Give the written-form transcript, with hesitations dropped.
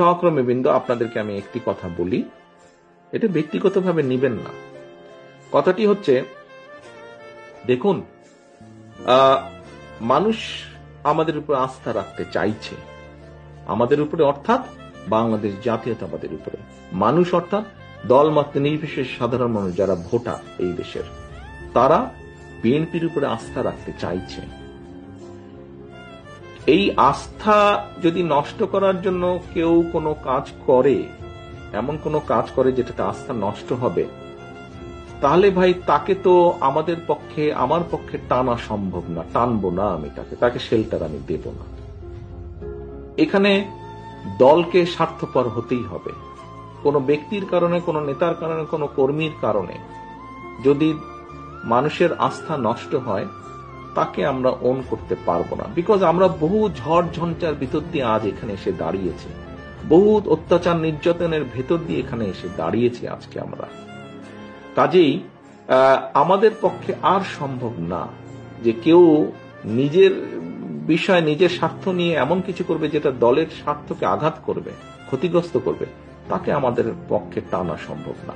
সহকর্মীবৃন্দ, আপনাদেরকে আমি একটি কথা বলি, এটা ব্যক্তিগতভাবে নিবেন না। কথাটি হচ্ছে, দেখুন, মানুষ আমাদের উপর আস্থা রাখতে চাইছে, আমাদের উপরে অর্থাৎ বাংলাদেশ জাতীয়তাবাদের উপরে। মানুষ অর্থাৎ দলমত নির্বিশেষে সাধারণ মানুষ যারা ভোটার এই দেশের, তারা বিএনপির উপরে আস্থা রাখতে চাইছে। এই আস্থা যদি নষ্ট করার জন্য কেউ কোনো কাজ করে, এমন কোনো কাজ করে যেটাতে আস্থা নষ্ট হবে, তাহলে ভাই তাকে তো আমাদের পক্ষে, আমার পক্ষে টানা সম্ভব না, টানবো না আমি তাকে শেল্টার আমি দেব না। এখানে দলকে স্বার্থপর হতেই হবে। কোন ব্যক্তির কারণে, কোন নেতার কারণে, কোন কর্মীর কারণে যদি মানুষের আস্থা নষ্ট হয়, তাকে আমরা ওন করতে পারবো না। বিকজ আমরা বহু ঝড় ঝঞ্ঝার ভিতর দিয়ে আজ এখানে এসে দাঁড়িয়েছি, বহু অত্যাচার নির্যাতনের ভেতর দিয়ে এখানে এসে দাঁড়িয়েছি আজকে আমরা। কাজেই আমাদের পক্ষে আর সম্ভব না যে কেউ নিজের বিষয়, নিজের স্বার্থ নিয়ে এমন কিছু করবে যেটা দলের স্বার্থকে আঘাত করবে, ক্ষতিগ্রস্ত করবে, তাকে আমাদের পক্ষে টানা সম্ভব না।